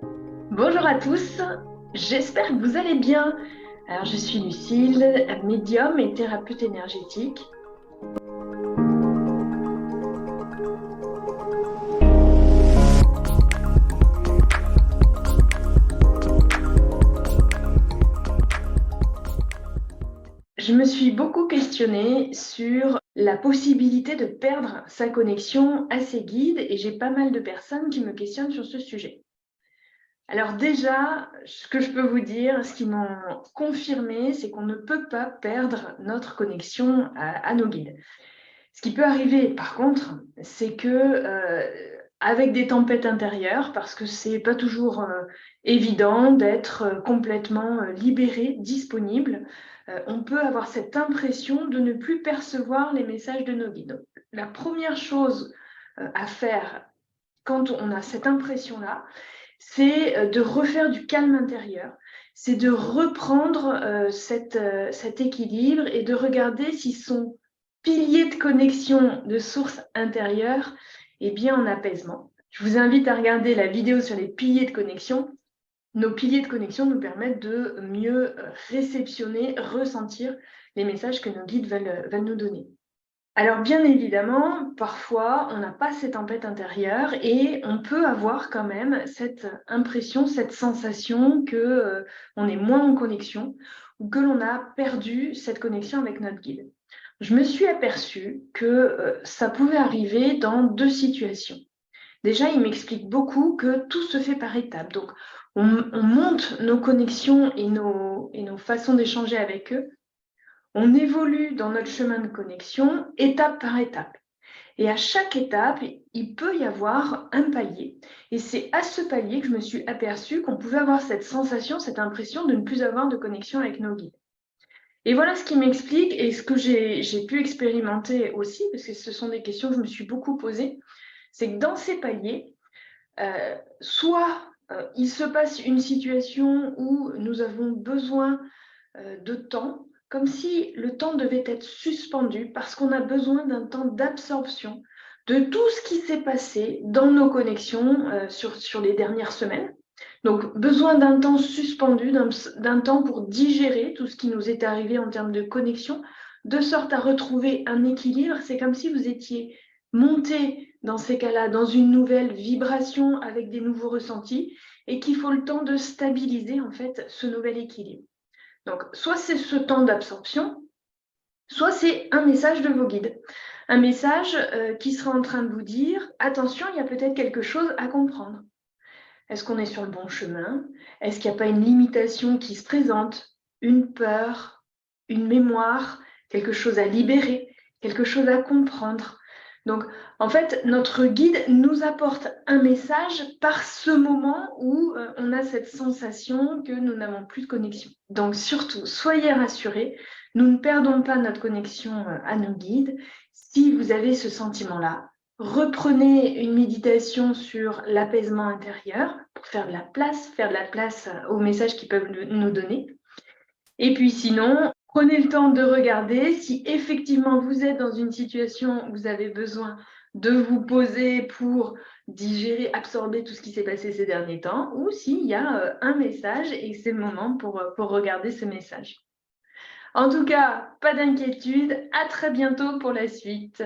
Bonjour à tous, j'espère que vous allez bien. Alors, je suis Lucille, médium et thérapeute énergétique. Je me suis beaucoup questionnée sur la possibilité de perdre sa connexion à ses guides et j'ai pas mal de personnes qui me questionnent sur ce sujet. Alors déjà, ce que je peux vous dire, ce qu'ils m'ont confirmé, c'est qu'on ne peut pas perdre notre connexion à nos guides. Ce qui peut arriver, par contre, c'est que avec des tempêtes intérieures, parce que c'est pas toujours évident d'être complètement libéré, disponible, on peut avoir cette impression de ne plus percevoir les messages de nos guides. Donc, la première chose à faire quand on a cette impression-là, c'est de refaire du calme intérieur, c'est de reprendre cet équilibre et de regarder si son pilier de connexion de source intérieure est bien en apaisement. Je vous invite à regarder la vidéo sur les piliers de connexion. Nos piliers de connexion nous permettent de mieux réceptionner, ressentir les messages que nos guides veulent nous donner. Alors bien évidemment, parfois, on n'a pas cette tempête intérieure et on peut avoir quand même cette impression, cette sensation que on est moins en connexion ou que l'on a perdu cette connexion avec notre guide. Je me suis aperçue que ça pouvait arriver dans deux situations. Déjà, il m'explique beaucoup que tout se fait par étapes. Donc, on monte nos connexions et nos façons d'échanger avec eux. On évolue dans notre chemin de connexion étape par étape. Et à chaque étape, il peut y avoir un palier. Et c'est à ce palier que je me suis aperçue qu'on pouvait avoir cette sensation, cette impression de ne plus avoir de connexion avec nos guides. Et voilà ce qui m'explique et ce que j'ai pu expérimenter aussi, parce que ce sont des questions que je me suis beaucoup posées, c'est que dans ces paliers, soit il se passe une situation où nous avons besoin de temps, comme si le temps devait être suspendu parce qu'on a besoin d'un temps d'absorption de tout ce qui s'est passé dans nos connexions sur les dernières semaines. Donc, besoin d'un temps suspendu, d'un temps pour digérer tout ce qui nous est arrivé en termes de connexion, de sorte à retrouver un équilibre. C'est comme si vous étiez monté dans ces cas-là dans une nouvelle vibration avec des nouveaux ressentis et qu'il faut le temps de stabiliser en fait ce nouvel équilibre. Donc, soit c'est ce temps d'absorption, soit c'est un message de vos guides. Un message qui sera en train de vous dire, attention, il y a peut-être quelque chose à comprendre. Est-ce qu'on est sur le bon chemin? Est-ce qu'il n'y a pas une limitation qui se présente? Une peur, une mémoire, quelque chose à libérer, quelque chose à comprendre? Donc, en fait, notre guide nous apporte un message par ce moment où on a cette sensation que nous n'avons plus de connexion. Donc, surtout, soyez rassurés, nous ne perdons pas notre connexion à nos guides. Si vous avez ce sentiment-là, reprenez une méditation sur l'apaisement intérieur pour faire de la place aux messages qu'ils peuvent nous donner. Et puis sinon, prenez le temps de regarder si effectivement vous êtes dans une situation où vous avez besoin de vous poser pour digérer, absorber tout ce qui s'est passé ces derniers temps, ou s'il y a un message et c'est le moment pour regarder ce message. En tout cas, pas d'inquiétude, à très bientôt pour la suite.